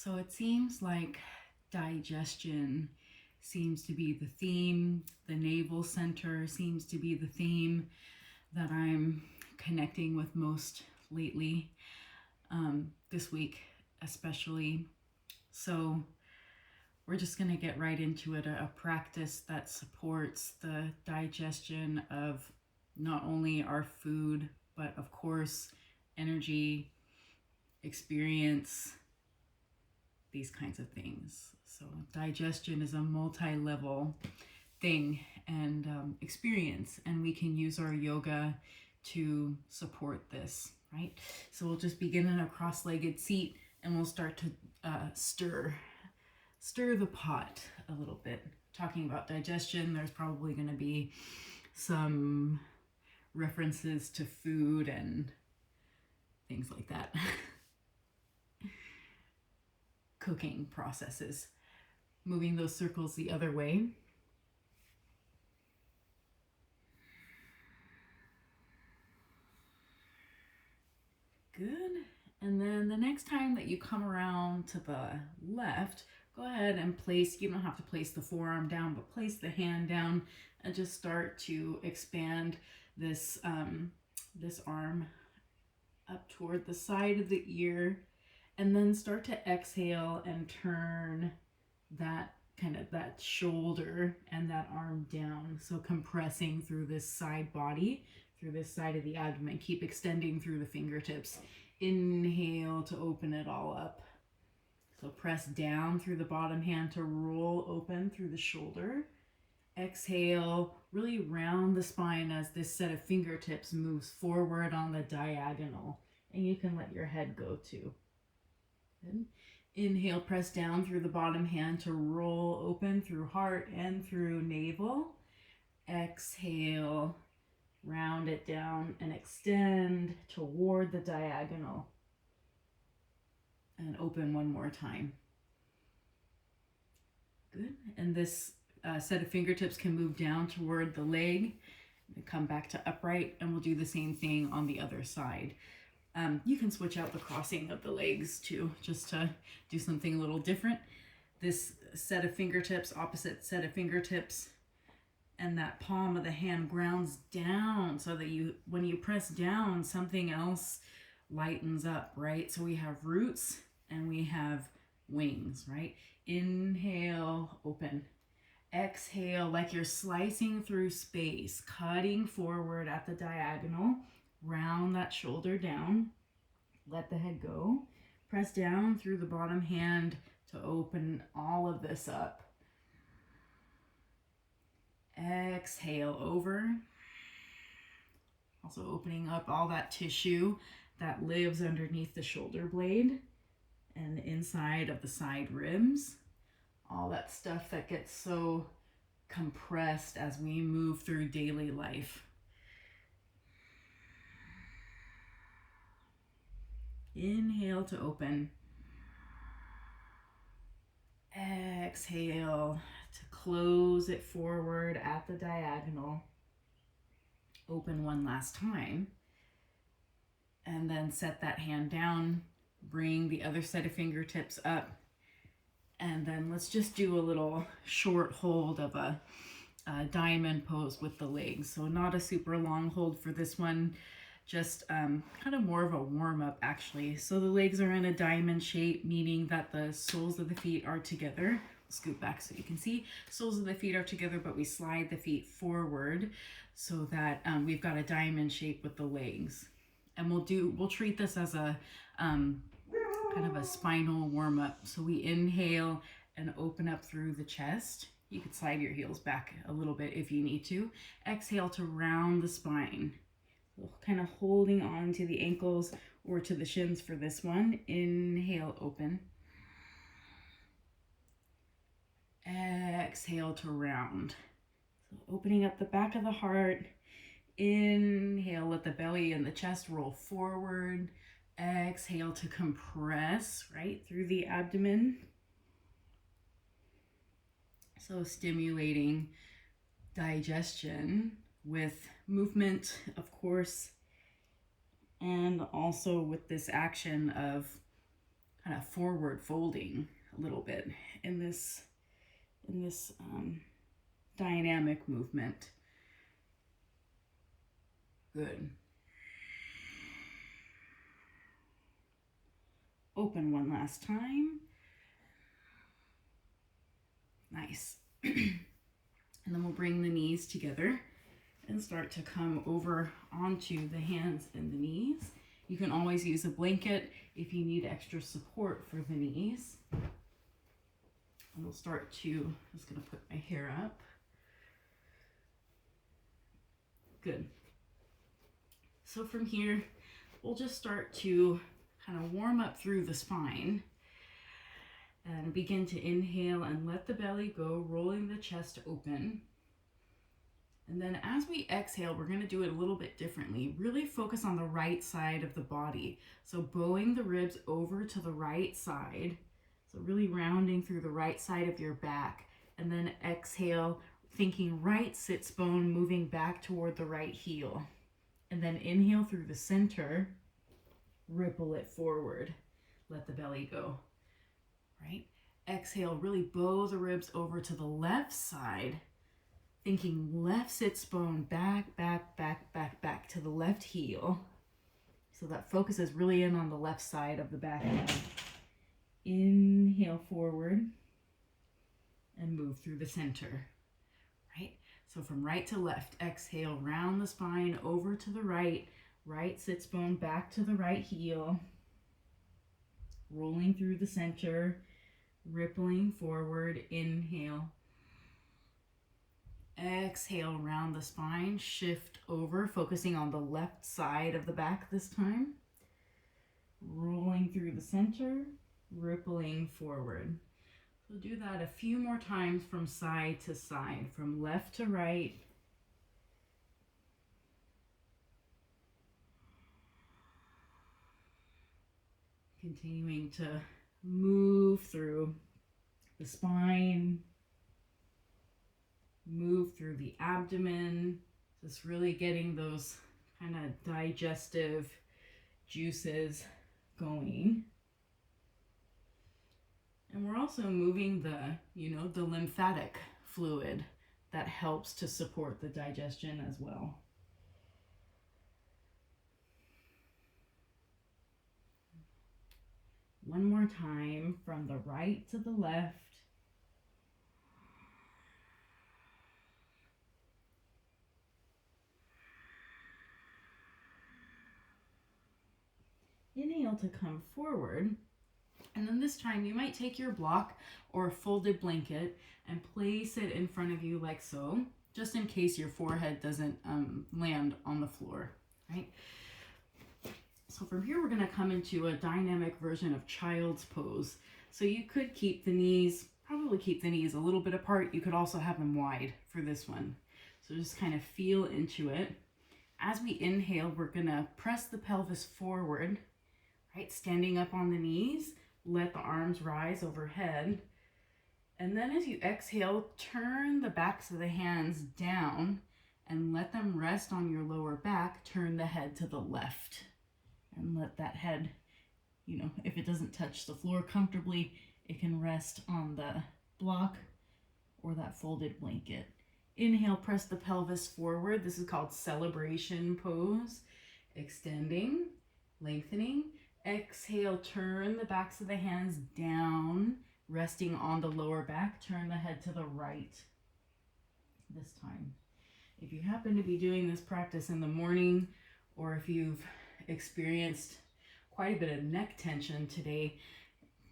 So it seems like digestion seems to be the theme. The navel center seems to be the theme that I'm connecting with most lately, this week especially. So we're just going to get right into it, a practice that supports the digestion of not only our food, but of course, energy, experience, these kinds of things. So digestion is a multi-level thing and experience, and we can use our yoga to support this, right? So we'll just begin in a cross-legged seat, and we'll start to stir the pot a little bit. Talking about digestion, there's probably going to be some references to food and things like that. Cooking processes. Moving those circles the other way. Good. And then the next time that you come around to the left, go ahead and place, you don't have to place the forearm down, but place the hand down and just start to expand this, this arm up toward the side of the ear, and then start to exhale and turn that that shoulder and that arm down. So compressing through this side body, through this side of the abdomen. Keep extending through the fingertips. Inhale to open it all up. So press down through the bottom hand to roll open through the shoulder. Exhale, really round the spine as this set of fingertips moves forward on the diagonal. And you can let your head go too. Good. Inhale, press down through the bottom hand to roll open through heart and through navel. Exhale, round it down and extend toward the diagonal. And open one more time. Good. And this set of fingertips can move down toward the leg and come back to upright, and we'll do the same thing on the other side. You can switch out the crossing of the legs too, just to do something a little different. This set of fingertips, opposite set of fingertips, and that palm of the hand grounds down so that when you press down, something else lightens up, right? So we have roots and we have wings, right? Inhale, open. Exhale, like you're slicing through space, cutting forward at the diagonal. Round that shoulder down. Let the head go. Press down through the bottom hand to open all of this up. Exhale over. Also opening up all that tissue that lives underneath the shoulder blade and inside of the side ribs. All that stuff that gets so compressed as we move through daily life. Inhale to open. Exhale to close it forward at the diagonal. Open one last time. And then set that hand down. Bring the other set of fingertips up. And then let's just do a little short hold of a diamond pose with the legs. So not a super long hold for this one. Just kind of more of a warm-up actually. So the legs are in a diamond shape, meaning that the soles of the feet are together. Scoot back so you can see. Soles of the feet are together, but we slide the feet forward so that we've got a diamond shape with the legs. And we'll treat this as a kind of a spinal warm-up. So we inhale and open up through the chest. You could slide your heels back a little bit if you need to. Exhale to round the spine. Kind of holding on to the ankles or to the shins for this one. Inhale, open. Exhale to round. So opening up the back of the heart. Inhale, let the belly and the chest roll forward. Exhale to compress right through the abdomen. So stimulating digestion with movement, of course, and also with this action of kind kind of forward folding a little bit in this dynamic movement. Good. Open one last time. Nice. And then we'll bring the knees together and start to come over onto the hands and the knees. You can always use a blanket if you need extra support for the knees. And we'll start to, I'm just gonna put my hair up. Good. So from here, we'll just start to kind of warm up through the spine and begin to inhale and let the belly go, rolling the chest open. And then as we exhale, we're going to do it a little bit differently. Really focus on the right side of the body. So bowing the ribs over to the right side. So really rounding through the right side of your back. And then exhale, thinking right sits bone, moving back toward the right heel. And then inhale through the center, ripple it forward. Let the belly go. Right? Exhale, really bow the ribs over to the left side, thinking left sits bone, back, back, back, back, back to the left heel. So that focus is really in on the left side of the back. Inhale forward and move through the center. Right? So from right to left, exhale, round the spine over to the right, right sits bone back to the right heel, rolling through the center, rippling forward, inhale. Exhale, round the spine, shift over, focusing on the left side of the back this time. Rolling through the center, rippling forward. So do that a few more times from side to side, from left to right. Continuing to move through the spine, move through the abdomen, just really getting those kind of digestive juices going. And we're also moving the lymphatic fluid that helps to support the digestion as well. One more time from the right to the left. Inhale to come forward. And then this time you might take your block or a folded blanket and place it in front of you like so, just in case your forehead doesn't land on the floor, right? So from here, we're going to come into a dynamic version of child's pose. So you could keep the knees, probably keep the knees a little bit apart. You could also have them wide for this one. So just kind of feel into it. As we inhale, we're going to press the pelvis forward, right? Standing up on the knees, let the arms rise overhead. And then as you exhale, turn the backs of the hands down and let them rest on your lower back. Turn the head to the left. And let that head, if it doesn't touch the floor comfortably, it can rest on the block or that folded blanket. Inhale, press the pelvis forward. This is called celebration pose. Extending, lengthening. Exhale, turn the backs of the hands down, resting on the lower back. Turn the head to the right this time. If you happen to be doing this practice in the morning, or if you've experienced quite a bit of neck tension today,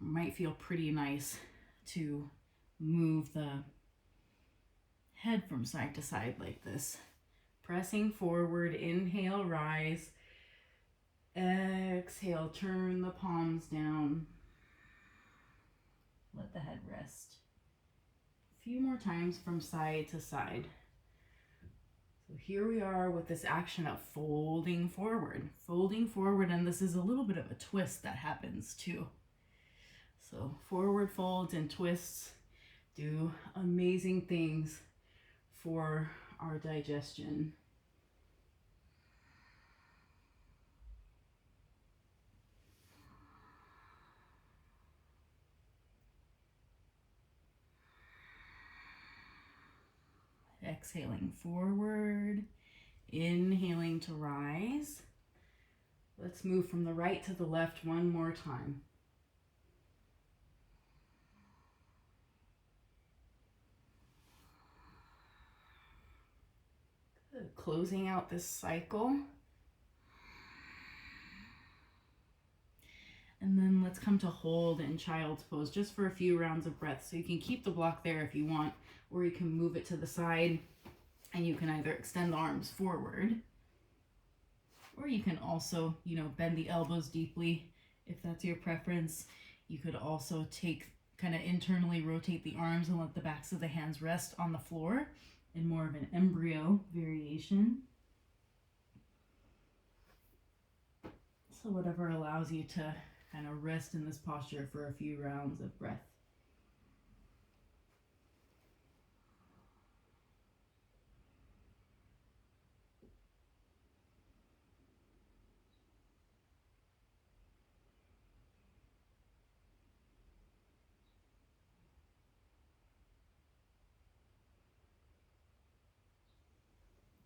it might feel pretty nice to move the head from side to side like this. Pressing forward, inhale, rise. Exhale, turn the palms down. Let the head rest. A few more times from side to side. So here we are with this action of folding forward, and this is a little bit of a twist that happens too. So forward folds and twists do amazing things for our digestion. exhaling forward, inhaling to rise. Let's move from the right to the left one more time. Good. Closing out this cycle. And then let's come to hold in child's pose just for a few rounds of breath. So you can keep the block there if you want, or you can move it to the side and you can either extend the arms forward, or you can also, bend the elbows deeply if that's your preference. You could also kind of internally rotate the arms and let the backs of the hands rest on the floor in more of an embryo variation. So whatever allows you to kind of rest in this posture for a few rounds of breath.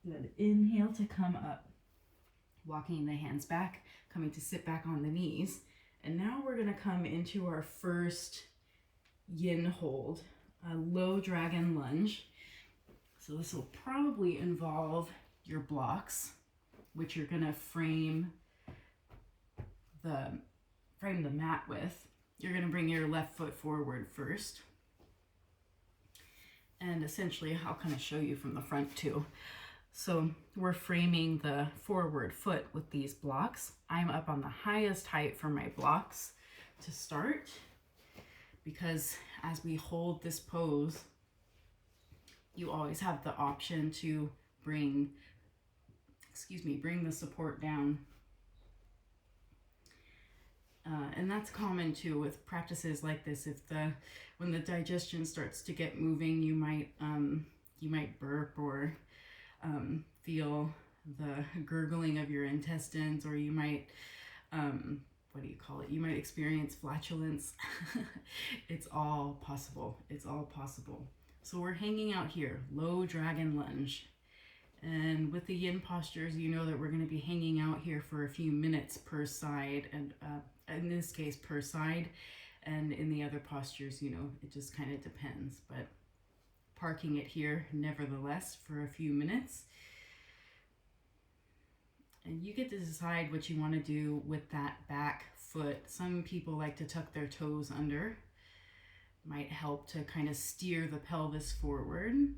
Good. Inhale to come up, walking the hands back, coming to sit back on the knees. And now we're going to come into our first yin hold, a low dragon lunge. So this will probably involve your blocks, which you're going to frame the mat with. You're going to bring your left foot forward first. And essentially, I'll kind of show you from the front too. So we're framing the forward foot with these blocks. I'm up on the highest height for my blocks to start, because as we hold this pose, you always have the option to bring the support down. And that's common too with practices like this. When the digestion starts to get moving, you might burp or feel the gurgling of your intestines, or you might, you might experience flatulence. It's all possible. It's all possible. So we're hanging out here, low dragon lunge. And with the yin postures, you know that we're going to be hanging out here for a few minutes per side, and in this case per side, and in the other postures, it just kind of depends. But parking it here nevertheless for a few minutes. And you get to decide what you want to do with that back foot. Some people like to tuck their toes under. Might help to kind of steer the pelvis forward.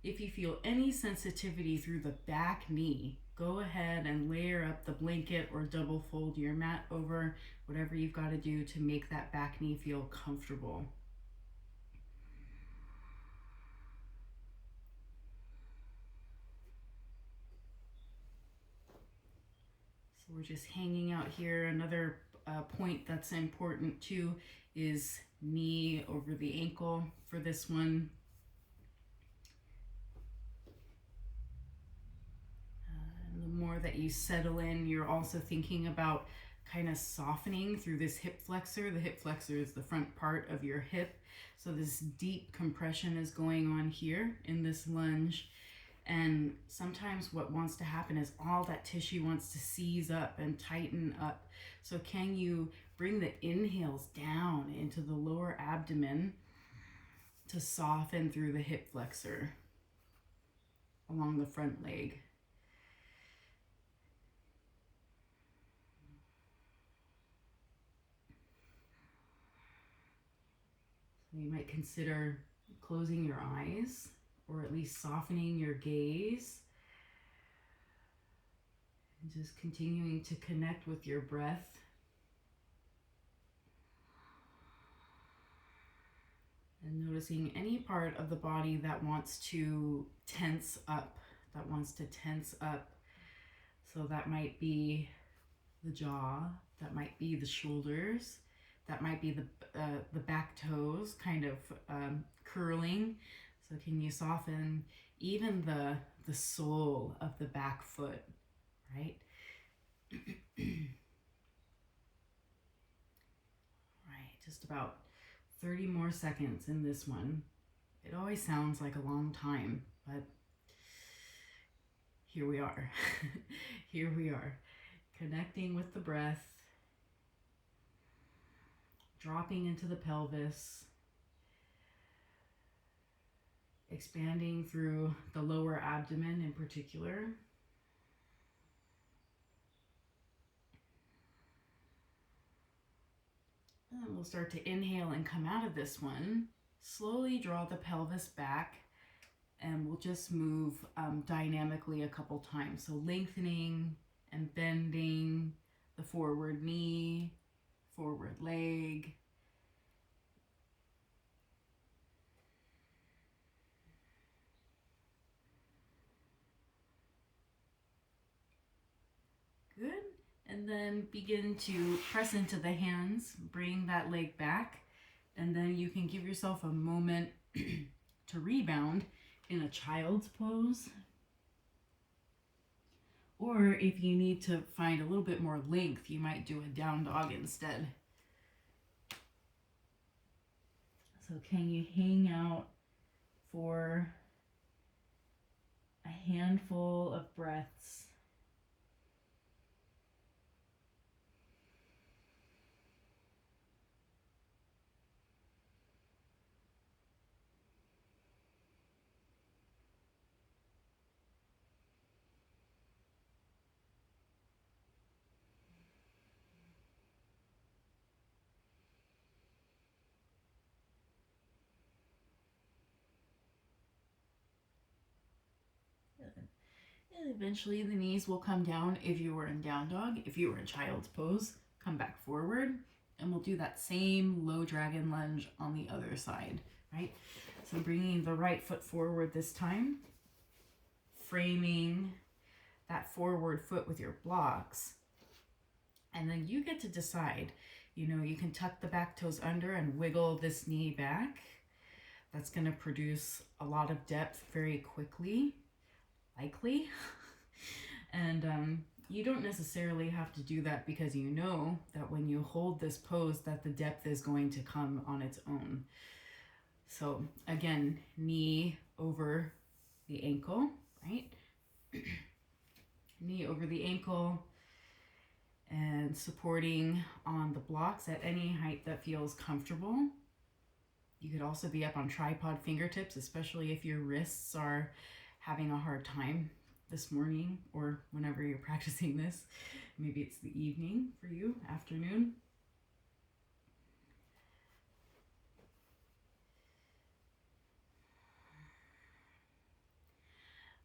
If you feel any sensitivity through the back knee, go ahead and layer up the blanket or double fold your mat over, whatever you've got to do to make that back knee feel comfortable. So we're just hanging out here. Another point that's important too is knee over the ankle for this one. The more that you settle in, you're also thinking about kind of softening through this hip flexor. The hip flexor is the front part of your hip. So this deep compression is going on here in this lunge. And sometimes what wants to happen is all that tissue wants to seize up and tighten up. So can you bring the inhales down into the lower abdomen to soften through the hip flexor along the front leg? So you might consider closing your eyes, or at least softening your gaze, and just continuing to connect with your breath. And noticing any part of the body that wants to tense up, So that might be the jaw, that might be the shoulders, that might be the back toes kind of curling. So can you soften even the sole of the back foot, right? Right, just about 30 more seconds in this one. It always sounds like a long time, but here we are. Here we are, connecting with the breath, dropping into the pelvis, expanding through the lower abdomen in particular. And then we'll start to inhale and come out of this one. Slowly draw the pelvis back, and we'll just move dynamically a couple times. So lengthening and bending the forward knee, forward leg. Good. And then begin to press into the hands, bring that leg back, and then you can give yourself a moment to rebound in a child's pose. Or if you need to find a little bit more length, you might do a down dog instead. So can you hang out for a handful of breaths? And eventually the knees will come down if you were in down dog. If you were in child's pose, come back forward, and we'll do that same low dragon lunge on the other side, right? So bringing the right foot forward this time, framing that forward foot with your blocks, and then you get to decide. You know, you can tuck the back toes under and wiggle this knee back. That's going to produce a lot of depth very quickly, likely. And you don't necessarily have to do that, because you know that when you hold this pose that the depth is going to come on its own. So again, knee over the ankle, right? Knee over the ankle, and supporting on the blocks at any height that feels comfortable. You could also be up on tripod fingertips, especially if your wrists are having a hard time this morning or whenever you're practicing this. Maybe it's the evening for you, afternoon.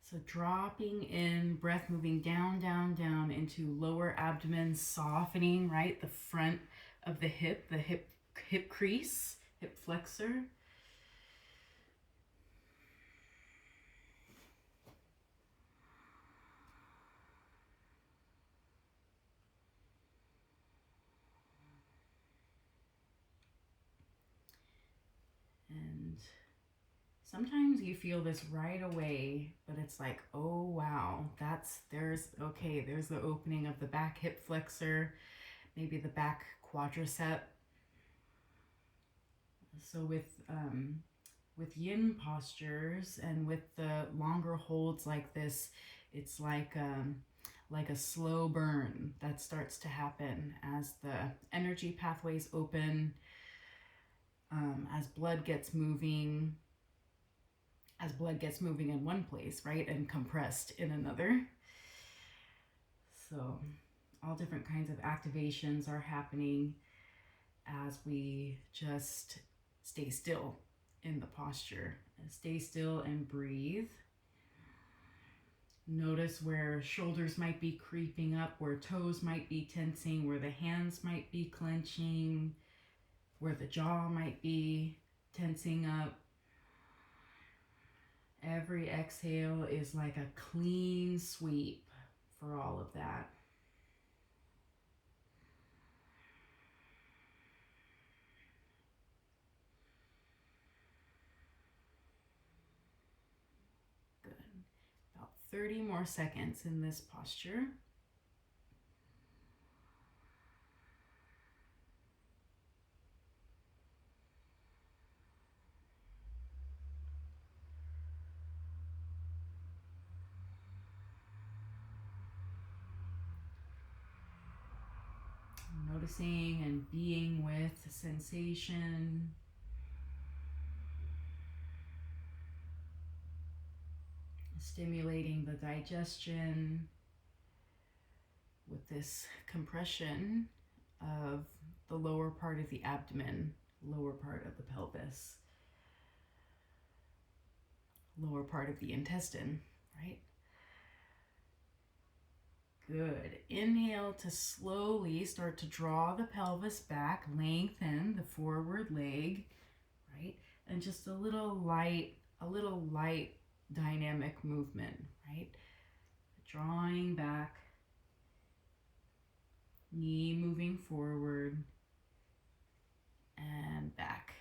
So dropping in, breath moving down, down, down into lower abdomen, softening, right? The front of the hip crease, hip flexor. And sometimes you feel this right away, but it's like, oh wow, there's the opening of the back hip flexor, maybe the back quadricep. So with yin postures and with the longer holds like this, it's like a slow burn that starts to happen as the energy pathways open, as blood gets moving in one place, right, and compressed in another. So all different kinds of activations are happening as we just stay still in the posture. Stay still and breathe. Notice where shoulders might be creeping up, where toes might be tensing, where the hands might be clenching, where the jaw might be tensing up. Every exhale is like a clean sweep for all of that. Good. About 30 more seconds in this posture. Noticing and being with the sensation. Stimulating the digestion with this compression of the lower part of the abdomen, lower part of the pelvis, lower part of the intestine, right? Good. Inhale to slowly start to draw the pelvis back, lengthen the forward leg, right? And just a little light dynamic movement, right? Drawing back, knee moving forward and back.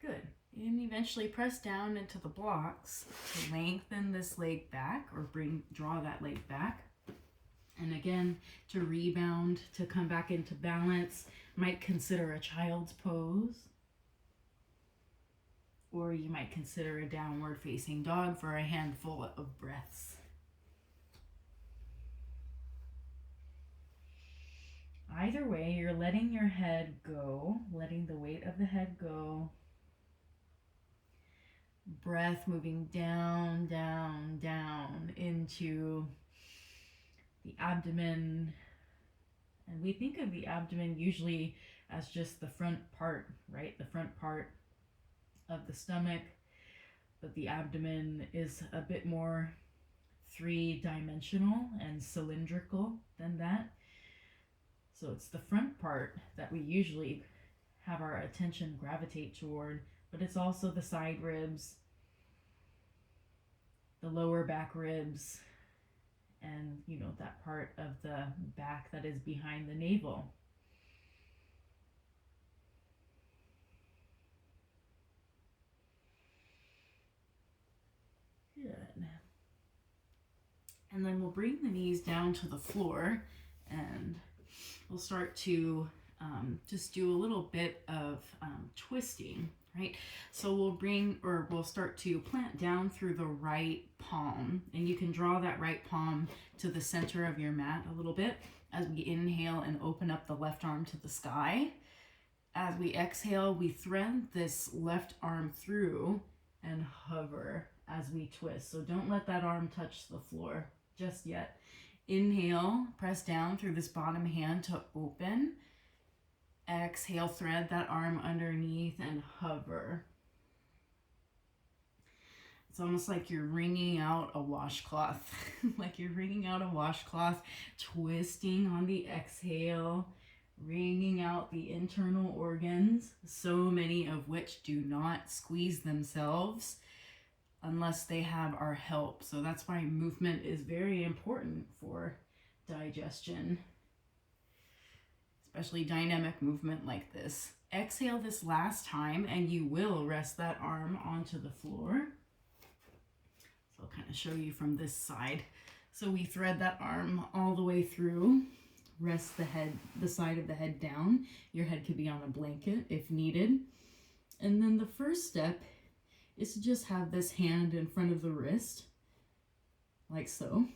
Good. And eventually press down into the blocks to lengthen this leg back, or draw that leg back. And again, to rebound, to come back into balance, might consider a child's pose. Or you might consider a downward facing dog for a handful of breaths. Either way, you're letting your head go, letting the weight of the head go. Breath moving down, down, down into the abdomen. And we think of the abdomen usually as just the front part, right? The front part of the stomach. But the abdomen is a bit more three-dimensional and cylindrical than that. So it's the front part that we usually have our attention gravitate toward, but it's also the side ribs, the lower back ribs, and that part of the back that is behind the navel. Good. And then we'll bring the knees down to the floor, and we'll start to just do a little bit of twisting, right? So we'll start to plant down through the right palm, and you can draw that right palm to the center of your mat a little bit as we inhale and open up the left arm to the sky. As we exhale, we thread this left arm through and hover as we twist. So don't let that arm touch the floor just yet. Inhale, press down through this bottom hand to open. Exhale, thread that arm underneath and hover. It's almost like you're wringing out a washcloth, like you're wringing out a washcloth, twisting on the exhale, wringing out the internal organs, so many of which do not squeeze themselves unless they have our help. So that's why movement is very important for digestion, especially dynamic movement like this. Exhale this last time, and you will rest that arm onto the floor. So I'll kind of show you from this side. So we thread that arm all the way through, rest the side of the head down. Your head could be on a blanket if needed. And then the first step is to just have this hand in front of the wrist, like so.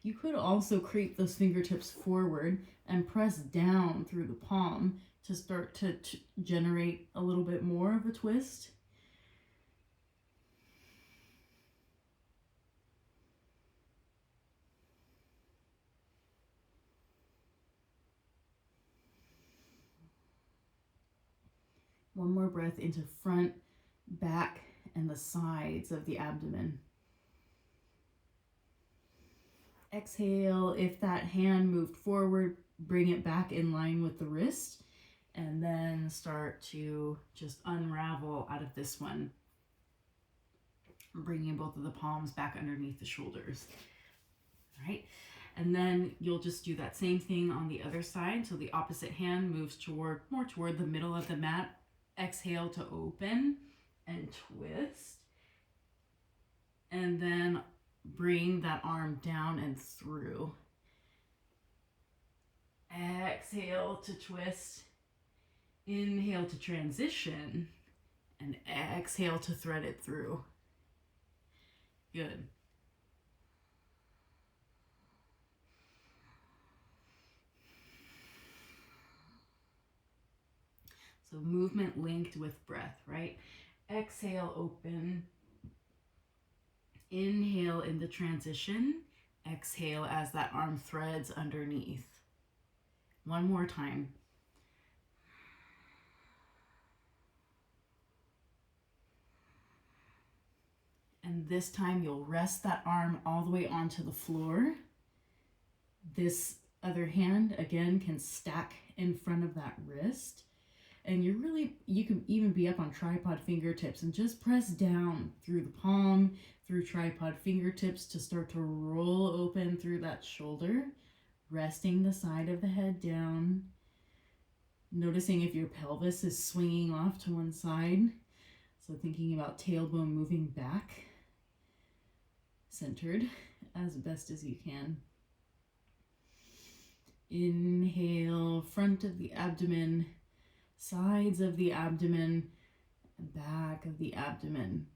You could also creep those fingertips forward and press down through the palm to start to generate a little bit more of a twist. One more breath into front, back, and the sides of the abdomen. Exhale, if that hand moved forward, bring it back in line with the wrist, and then start to just unravel out of this one, bringing both of the palms back underneath the shoulders. All right, and then you'll just do that same thing on the other side. So the opposite hand moves more toward the middle of the mat. Exhale to open and twist, and then bring that arm down and through. Exhale to twist, inhale to transition, and exhale to thread it through. Good. So movement linked with breath, right? Exhale, open. Inhale in the transition. Exhale as that arm threads underneath. One more time. And this time you'll rest that arm all the way onto the floor. This other hand, again, can stack in front of that wrist. And you can even be up on tripod fingertips and just press down through the palm, through tripod fingertips to start to roll open through that shoulder, resting the side of the head down. Noticing if your pelvis is swinging off to one side. So thinking about tailbone moving back, centered as best as you can. Inhale, front of the abdomen, sides of the abdomen, back of the abdomen.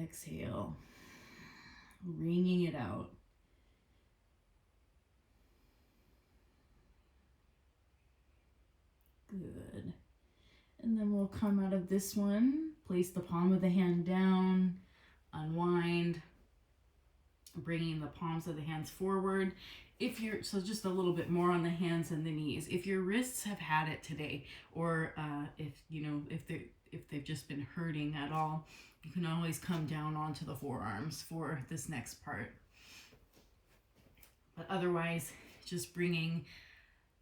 Exhale, wringing it out. Good. And then we'll come out of this one, place the palm of the hand down, unwind, bringing the palms of the hands forward. So just a little bit more on the hands and the knees. If your wrists have had it today, or if they've just been hurting at all, you can always come down onto the forearms for this next part. But otherwise, just bringing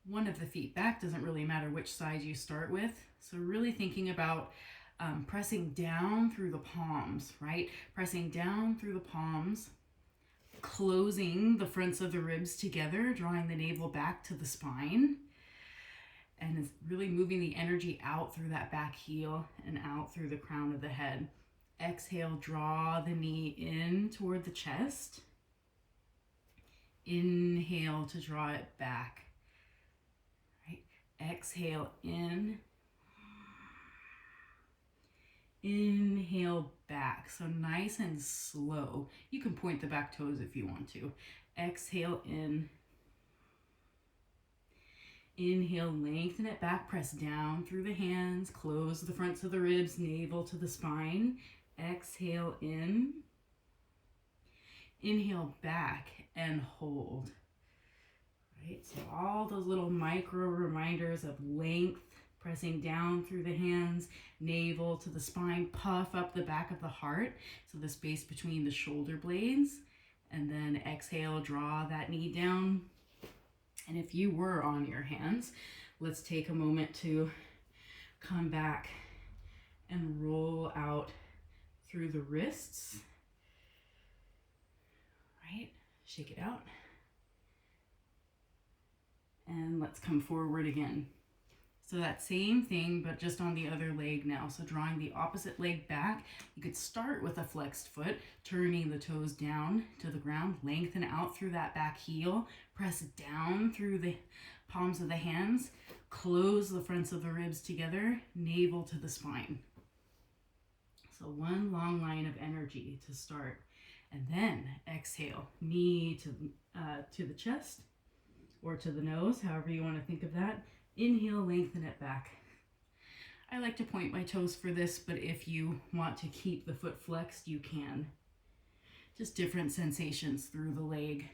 one of the feet back, doesn't really matter which side you start with. So really thinking about pressing down through the palms, right? Pressing down through the palms, closing the fronts of the ribs together, drawing the navel back to the spine, and it's really moving the energy out through that back heel and out through the crown of the head. Exhale, draw the knee in toward the chest. Inhale to draw it back. Right? Exhale in. Inhale back. So nice and slow. You can point the back toes if you want to. Exhale in. Inhale, lengthen it back, press down through the hands, close the fronts of the ribs, navel to the spine. Exhale in. Inhale back and hold. Right? So all those little micro reminders of length, pressing down through the hands, navel to the spine, puff up the back of the heart, so the space between the shoulder blades, and then exhale, draw that knee down. And if you were on your hands, let's take a moment to come back and roll out through the wrists, right? Shake it out. And let's come forward again. So that same thing, but just on the other leg now. So drawing the opposite leg back. You could start with a flexed foot, turning the toes down to the ground, lengthen out through that back heel, press down through the palms of the hands, close the fronts of the ribs together, navel to the spine. So one long line of energy to start. And then exhale, knee to the chest or to the nose, however you want to think of that. Inhale, lengthen it back. I like to point my toes for this, but if you want to keep the foot flexed, you can. Just different sensations through the leg,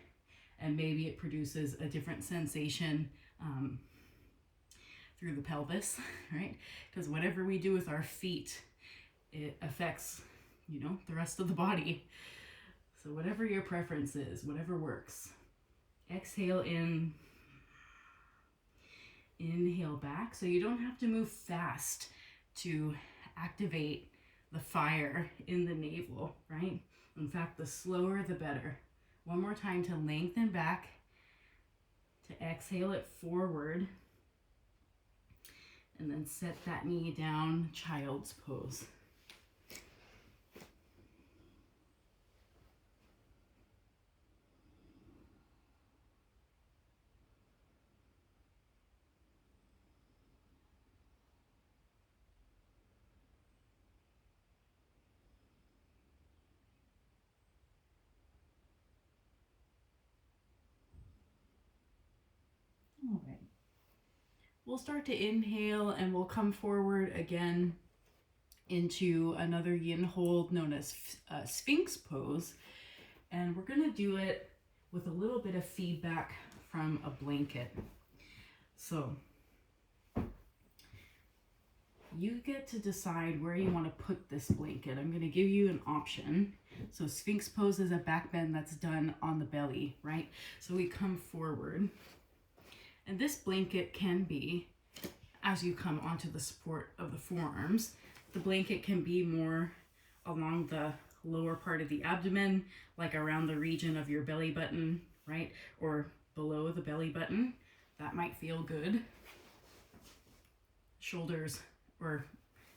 and maybe it produces a different sensation through the pelvis, right? Because whatever we do with our feet, it affects, the rest of the body. So whatever your preference is, whatever works. Exhale in. Inhale back. So you don't have to move fast to activate the fire in the navel, right? In fact, the slower the better. One more time to lengthen back, to exhale it forward, and then set that knee down, child's pose. All right. we'll start to inhale and we'll come forward again into another yin hold known as Sphinx pose. And we're going to do it with a little bit of feedback from a blanket. So you get to decide where you want to put this blanket. I'm going to give you an option. So Sphinx pose is a back bend that's done on the belly, right? So we come forward. And this blanket can be, as you come onto the support of the forearms, the blanket can be more along the lower part of the abdomen, like around the region of your belly button, right? Or below the belly button. That might feel good. Shoulders or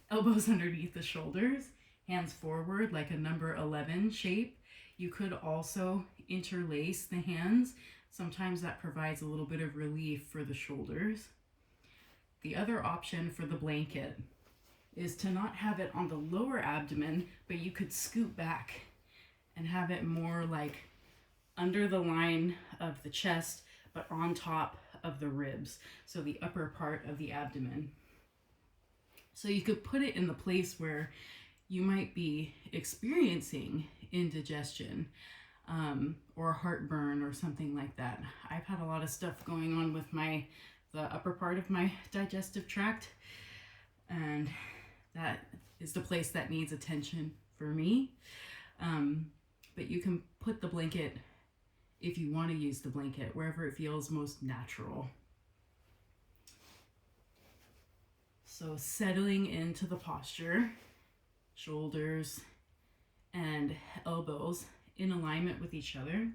elbows underneath the shoulders, hands forward like a number 11 shape. You could also interlace the hands. Sometimes that provides a little bit of relief for the shoulders. The other option for the blanket is to not have it on the lower abdomen, but you could scoot back and have it more like under the line of the chest, but on top of the ribs, so the upper part of the abdomen. So you could put it in the place where you might be experiencing indigestion or heartburn or something like that. I've had a lot of stuff going on with the upper part of my digestive tract, and that is the place that needs attention for me. But you can put the blanket, if you want to use the blanket, wherever it feels most natural. So settling into the posture, shoulders and elbows in alignment with each other,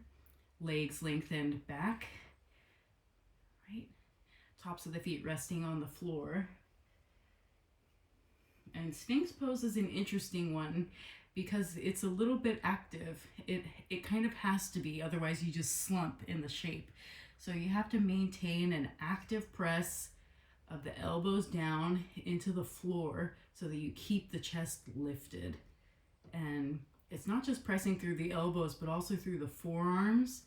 legs lengthened back, right? Tops of the feet resting on the floor. And Sphinx pose is an interesting one because it's a little bit active. It kind of has to be, otherwise you just slump in the shape. So you have to maintain an active press of the elbows down into the floor so that you keep the chest lifted. And it's not just pressing through the elbows, but also through the forearms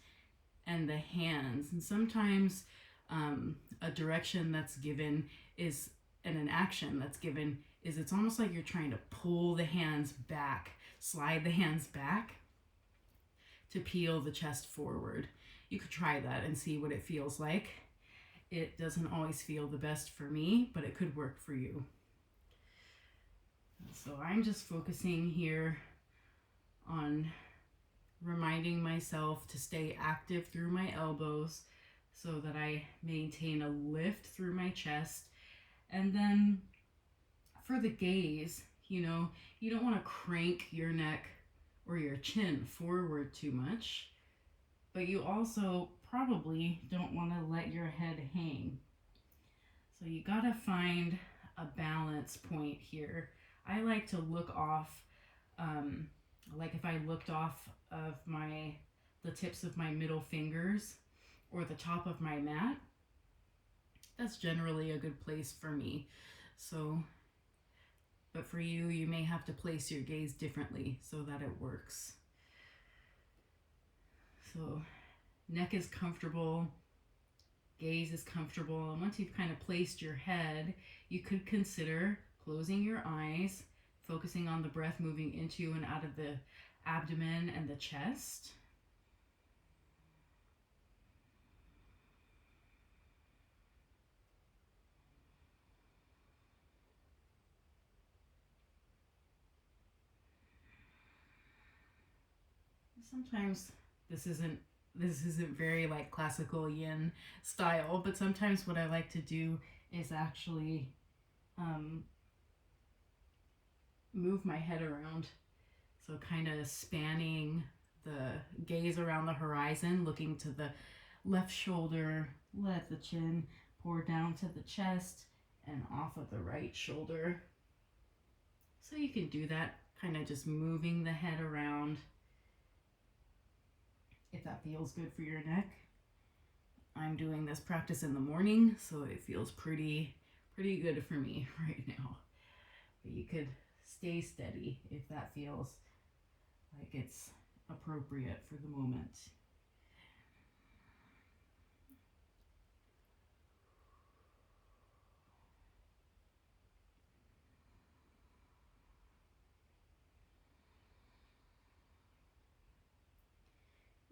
and the hands. And sometimes a direction that's given is, and an action that's given is, it's almost like you're trying to pull the hands back, slide the hands back to peel the chest forward. You could try that and see what it feels like. It doesn't always feel the best for me, but it could work for you. So I'm just focusing here on reminding myself to stay active through my elbows so that I maintain a lift through my chest. And then for the gaze, you don't want to crank your neck or your chin forward too much, but you also probably don't want to let your head hang. So you got to find a balance point here. I like to look off, like if I looked off of the tips of my middle fingers or the top of my mat, that's generally a good place for me. So, but for you, you may have to place your gaze differently so that it works. So neck is comfortable, gaze is comfortable, and once you've kind of placed your head, you could consider closing your eyes, focusing on the breath moving into and out of the abdomen and the chest. Sometimes this isn't very like classical yin style, but sometimes what I like to do is actually move my head around. So kind of spanning the gaze around the horizon, looking to the left shoulder, let the chin pour down to the chest and off of the right shoulder. So you can do that, kind of just moving the head around if that feels good for your neck. I'm doing this practice in the morning, so it feels pretty good for me right now. But you could stay steady if that feels like it's appropriate for the moment.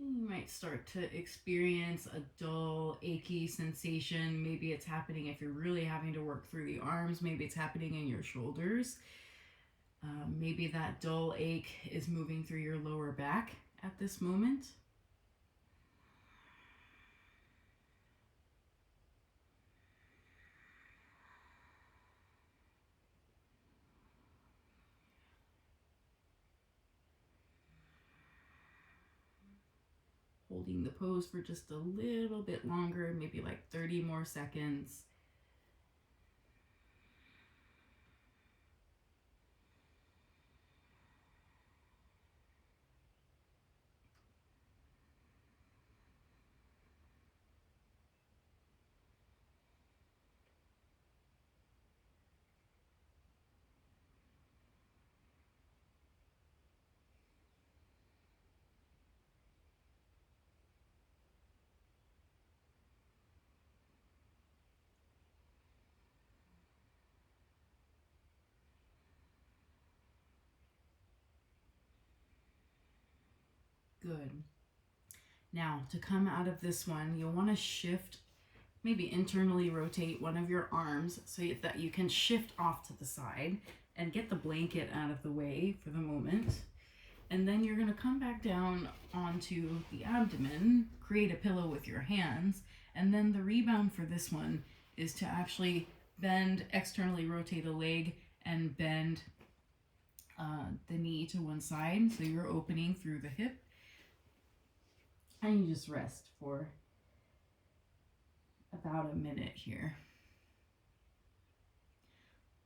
You might start to experience a dull, achy sensation. Maybe it's happening if you're really having to work through the arms. Maybe it's happening in your shoulders. Maybe that dull ache is moving through your lower back at this moment. Holding the pose for just a little bit longer, maybe like 30 more seconds. Good. Now, to come out of this one, you'll want to shift, maybe internally rotate one of your arms so that you can shift off to the side and get the blanket out of the way for the moment. And then you're going to come back down onto the abdomen, create a pillow with your hands, and then the rebound for this one is to actually bend, externally rotate a leg and bend the knee to one side, so you're opening through the hip. And you just rest for about a minute here.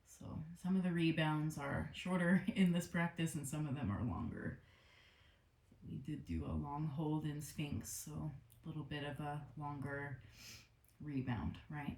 So some of the rebounds are shorter in this practice and some of them are longer. We did do a long hold in Sphinx, so a little bit of a longer rebound, right?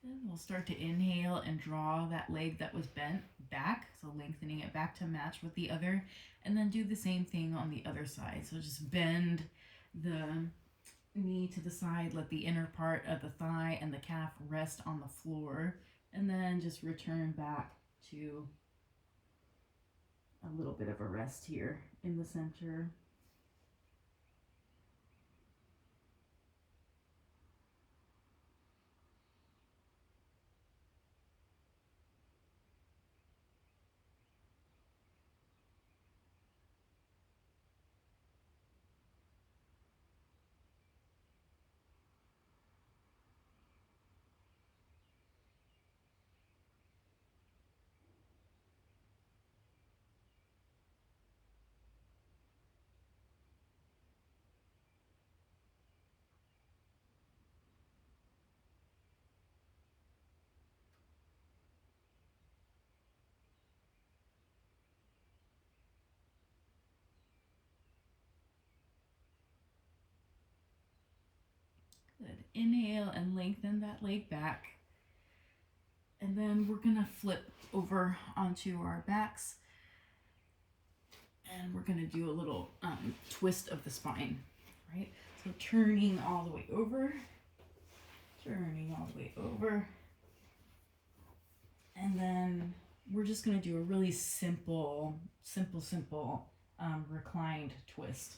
Then we'll start to inhale and draw that leg that was bent back, so lengthening it back to match with the other, and then do the same thing on the other side. So just bend the knee to the side, let the inner part of the thigh and the calf rest on the floor, and then just return back to a little bit of a rest here in the center. Good. Inhale and lengthen that leg back. And then we're going to flip over onto our backs. And we're going to do a little twist of the spine, right? So turning all the way over, turning all the way over. And then we're just going to do a really simple reclined twist.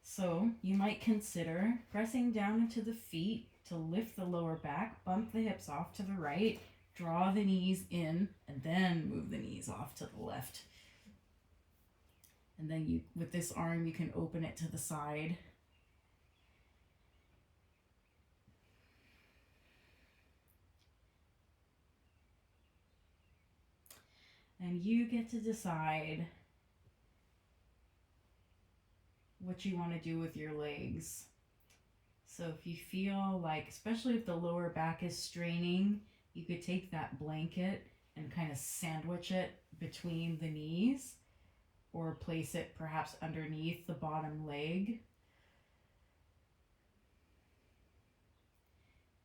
So you might consider pressing down into the feet to lift the lower back, bump the hips off to the right, draw the knees in, and then move the knees off to the left. And then with this arm, you can open it to the side. And you get to decide what you want to do with your legs. So if you feel like, especially if the lower back is straining, you could take that blanket and kind of sandwich it between the knees, or place it perhaps underneath the bottom leg.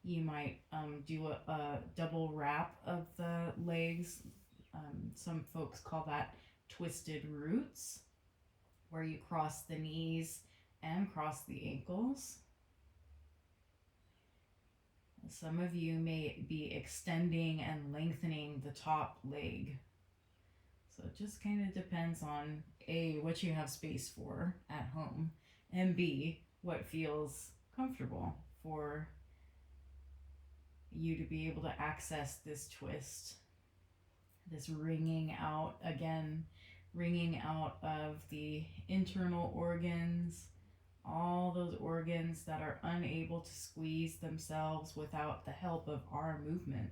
You might do a double wrap of the legs. Some folks call that twisted roots, where you cross the knees and cross the ankles. Some of you may be extending and lengthening the top leg. So it just kind of depends on A, what you have space for at home, and B, what feels comfortable for you to be able to access this twist, this wringing out, again, wringing out of the internal organs, all those organs that are unable to squeeze themselves without the help of our movement.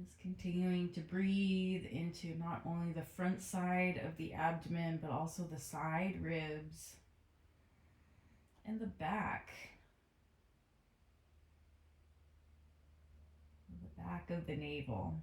Just continuing to breathe into not only the front side of the abdomen, but also the side ribs and the back of the navel.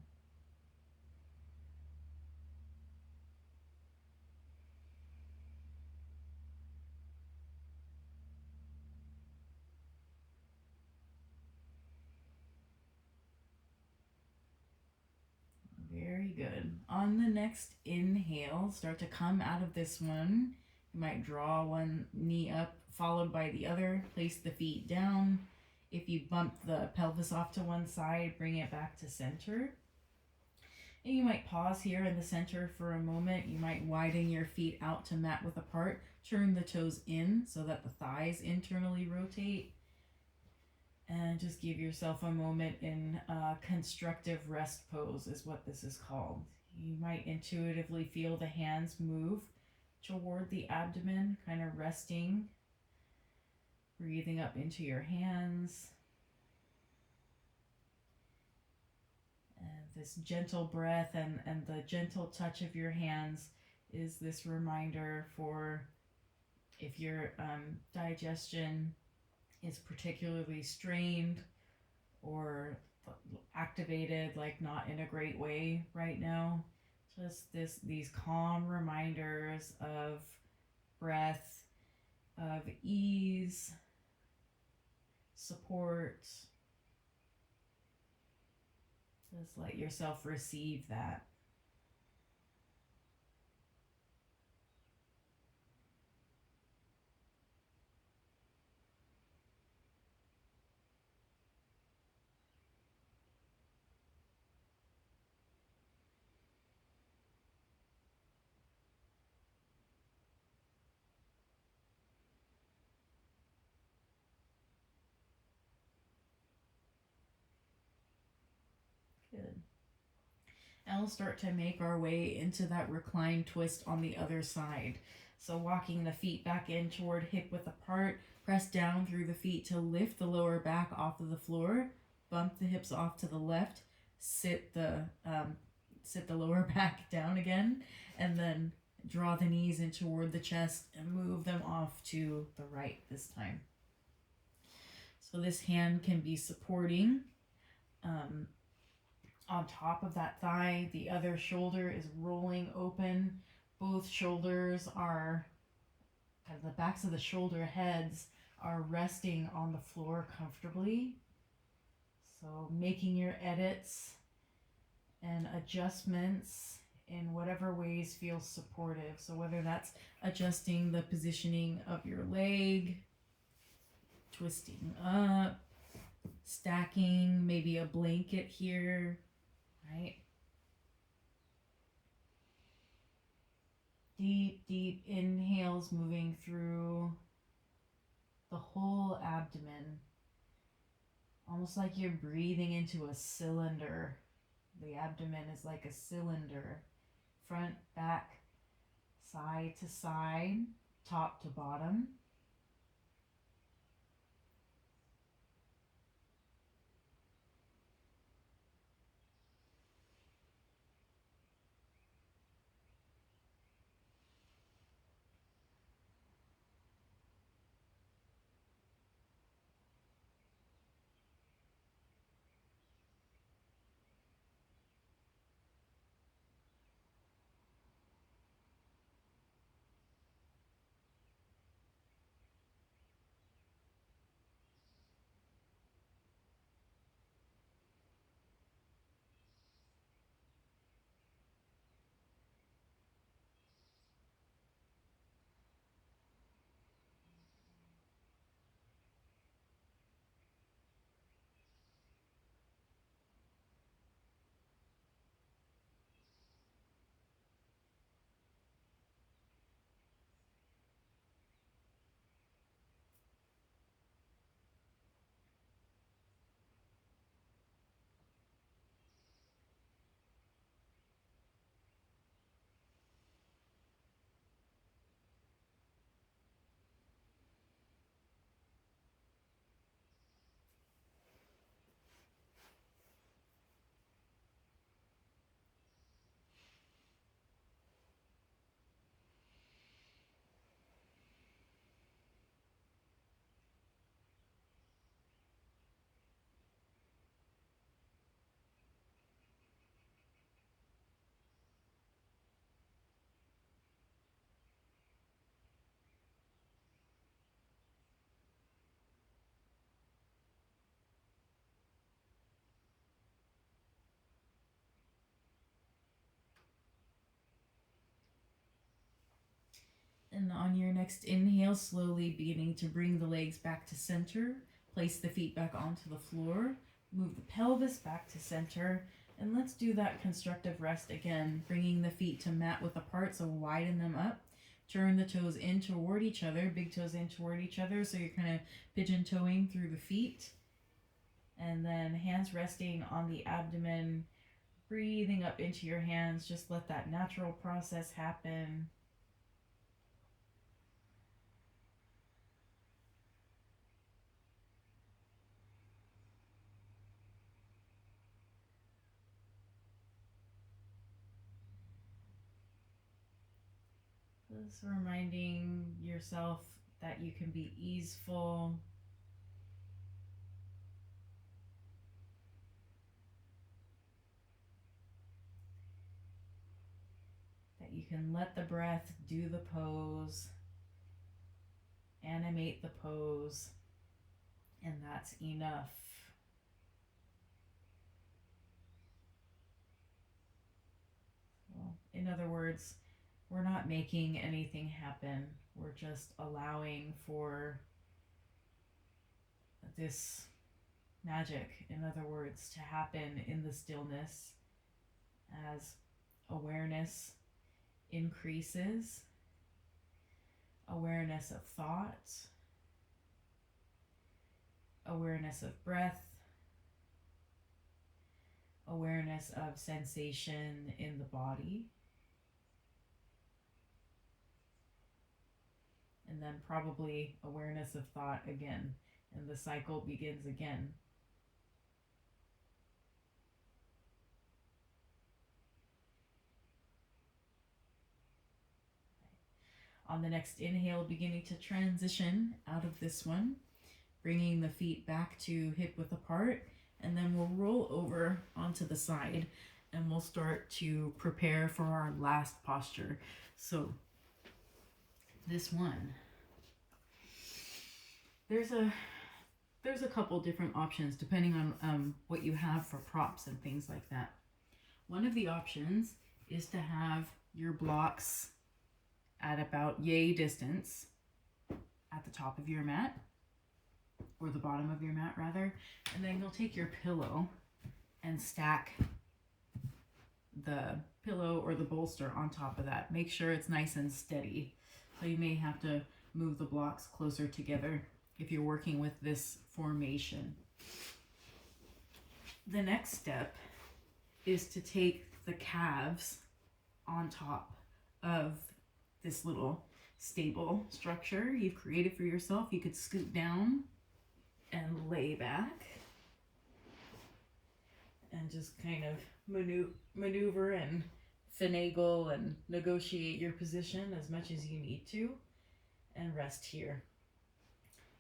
Very good. On the next inhale, start to come out of this one. You might draw one knee up, followed by the other. Place the feet down. If you bump the pelvis off to one side, bring it back to center. And you might pause here in the center for a moment. You might widen your feet out to mat width apart. Turn the toes in so that the thighs internally rotate. And just give yourself a moment in constructive rest pose is what this is called. You might intuitively feel the hands move toward the abdomen, kind of resting, breathing up into your hands. And this gentle breath and the gentle touch of your hands is this reminder for if your digestion is particularly strained or activated, like not in a great way right now. Just these calm reminders of breath, of ease, support. Just let yourself receive that. Good. And we'll start to make our way into that reclined twist on the other side. So walking the feet back in toward hip width apart, press down through the feet to lift the lower back off of the floor, bump the hips off to the left, sit the lower back down again, and then draw the knees in toward the chest and move them off to the right this time. So this hand can be supporting on top of that thigh. The other shoulder is rolling open. Both shoulders are, kind of the backs of the shoulder heads are resting on the floor comfortably. So making your edits and adjustments in whatever ways feel supportive. So whether that's adjusting the positioning of your leg, twisting up, stacking maybe a blanket here, right? Deep, deep inhales moving through the whole abdomen, Almost like you're breathing into a cylinder. The abdomen is like a cylinder. Front, back, side to side, top to bottom. And on your next inhale, slowly beginning to bring the legs back to center. Place the feet back onto the floor. Move the pelvis back to center. And let's do that constructive rest again, bringing the feet to mat width apart, so widen them up. Turn the toes in toward each other, big toes in toward each other, so you're kind of pigeon toeing through the feet. And then hands resting on the abdomen, breathing up into your hands. Just let that natural process happen. Just reminding yourself that you can be easeful. That you can let the breath do the pose, animate the pose, and that's enough. Well, in other words, we're not making anything happen. We're just allowing for this magic, in other words, to happen in the stillness as awareness increases, awareness of thought, awareness of breath, awareness of sensation in the body. And then probably awareness of thought again, and the cycle begins again. On the next inhale, beginning to transition out of this one, bringing the feet back to hip width apart, and then we'll roll over onto the side and we'll start to prepare for our last posture. So this one, there's a couple different options depending on what you have for props and things like that. One of the options is to have your blocks at about yay distance at the top of your mat, or the bottom of your mat rather, and then you'll take your pillow and stack the pillow or the bolster on top of that. Make sure it's nice and steady. So you may have to move the blocks closer together if you're working with this formation. the next step is to take the calves on top of this little stable structure you've created for yourself. You could scoot down and lay back and just kind of maneuver and finagle and negotiate your position as much as you need to, and rest here.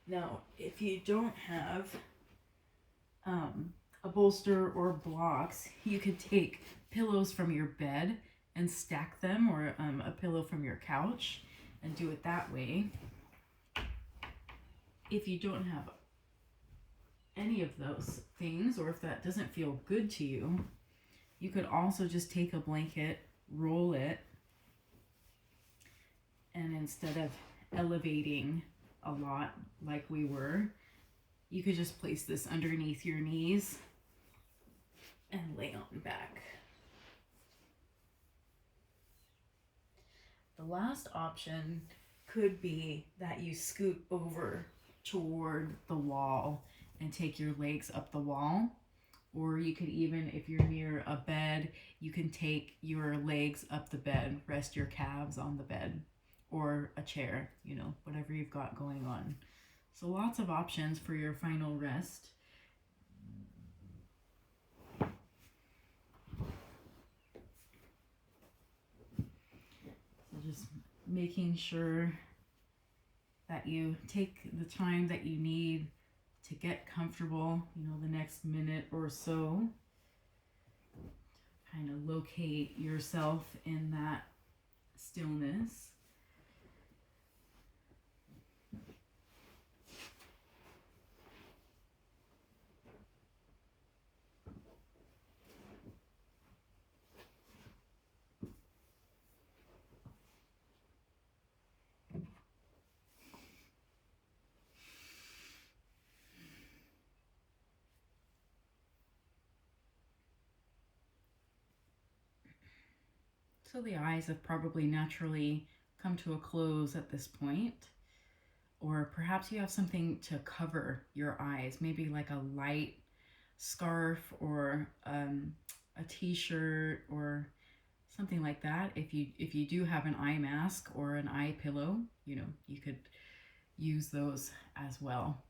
Now, if you don't have a bolster or blocks, you could take pillows from your bed and stack them, or a pillow from your couch, and do it that way. If you don't have any of those things, or if that doesn't feel good to you, you could also just take a blanket, roll it, and instead of elevating a lot like we were, you could just place this underneath your knees and lay on back. The last option could be that you scoot over toward the wall and take your legs up the wall. Or you could even, if you're near a bed, you can take your legs up the bed, rest your calves on the bed, or a chair, you know, whatever you've got going on. So lots of options for your final rest. So just making sure that you take the time that you need to get comfortable, you know, the next minute or so. Kind of locate yourself in that stillness. So the eyes have probably naturally come to a close at this point. Or perhaps you have something to cover your eyes, maybe like a light scarf or a t-shirt or something like that. If you do have an eye mask or an eye pillow, you know, you could use those as well.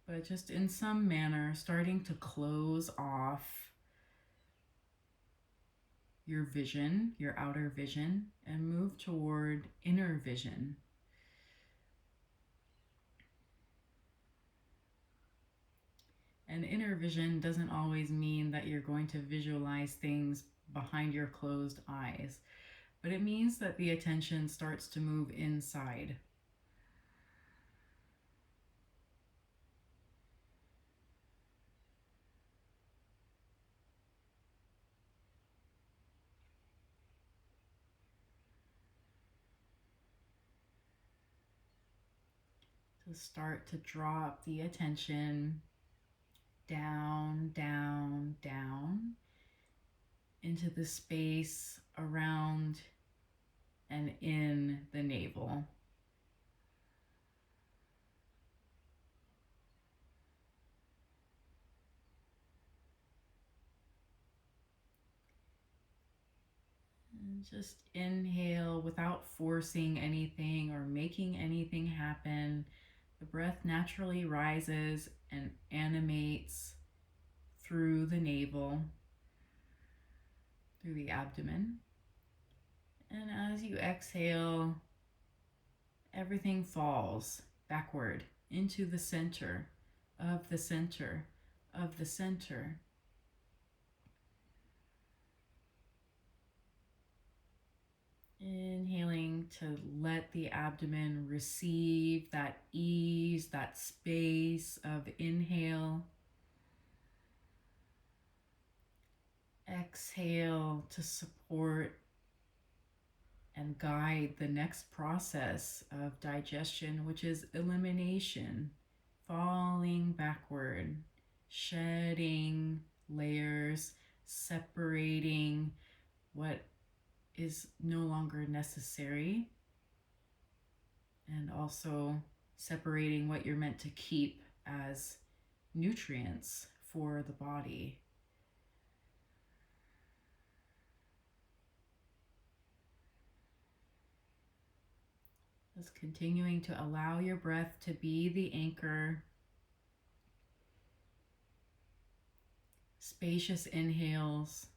But just in some manner, starting to close off your vision, your outer vision, and move toward inner vision. And inner vision doesn't always mean that you're going to visualize things behind your closed eyes, but it means that the attention starts to move inside. To start to drop the attention down, down, down into the space around and in the navel. And just inhale without forcing anything or making anything happen. The breath naturally rises and animates through the navel, through the abdomen. And as you exhale, everything falls backward into the center of the center of the center. Inhaling to let the abdomen receive that ease, that space of inhale. Exhale to support and guide the next process of digestion, which is elimination, falling backward, shedding layers, separating what is no longer necessary, and also separating what you're meant to keep as nutrients for the body. Just continuing to allow your breath to be the anchor. Spacious inhales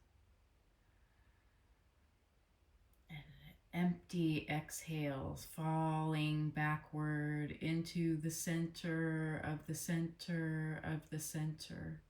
and empty exhales, falling backward into the center of the center of the center.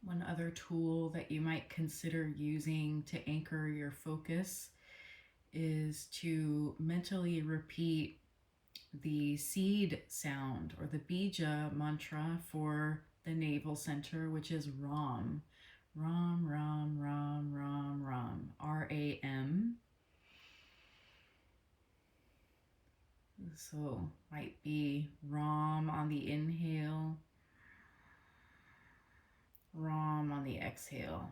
One other tool that you might consider using to anchor your focus is to mentally repeat the seed sound or the bija mantra for the navel center, which is Ram. Ram, Ram, Ram, Ram, Ram. R-A-M. So might be Ram on the inhale, Ram on the exhale.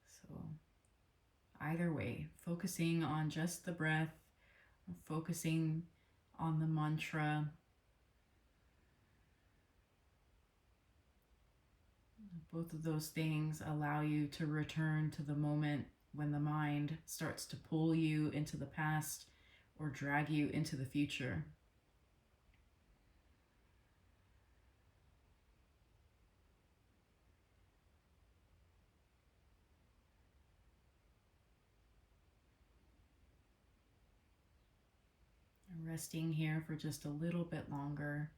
So either way, focusing on just the breath, focusing on the mantra. Both of those things allow you to return to the moment when the mind starts to pull you into the past or drag you into the future. Resting here for just a little bit longer.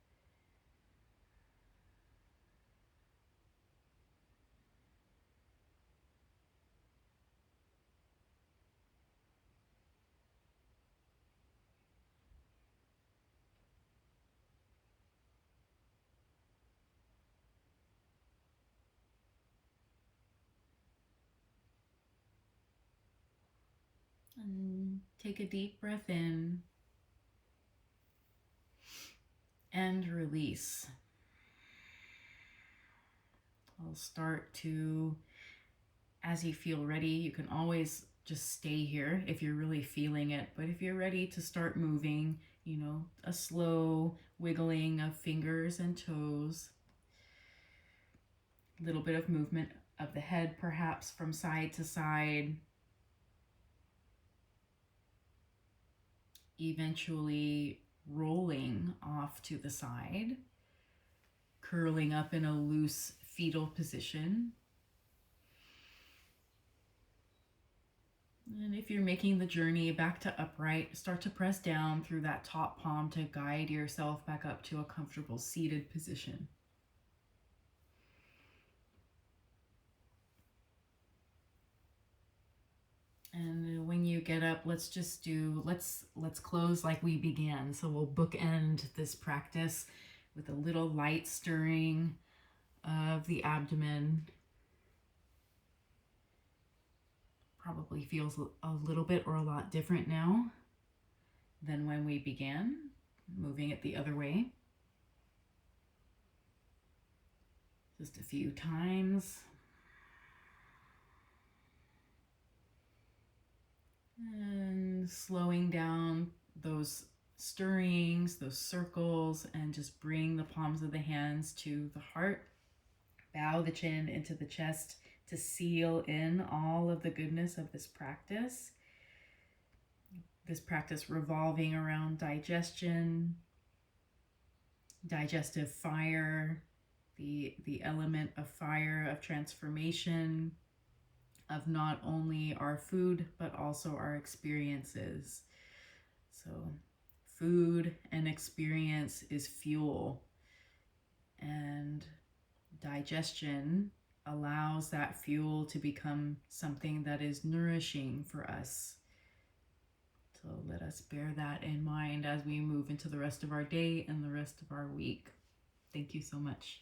And take a deep breath in and release. I'll start to, as you feel ready, you can always just stay here if you're really feeling it. But if you're ready to start moving, a slow wiggling of fingers and toes, a little bit of movement of the head perhaps from side to side, eventually rolling off to the side, curling up in a loose fetal position. And if you're making the journey back to upright, start to press down through that top palm to guide yourself back up to a comfortable seated position. And when you get up, let's close like we began. So we'll bookend this practice with a little light stirring of the abdomen. Probably feels a little bit or a lot different now than when we began, moving it the other way. Just a few times. And slowing down those stirrings, those circles, and just bring the palms of the hands to the heart. Bow the chin into the chest to seal in all of the goodness of this practice. This practice revolving around digestion, digestive fire, the element of fire, of transformation, of not only our food, but also our experiences. So food and experience is fuel, and digestion allows that fuel to become something that is nourishing for us. So let us bear that in mind as we move into the rest of our day and the rest of our week. Thank you so much.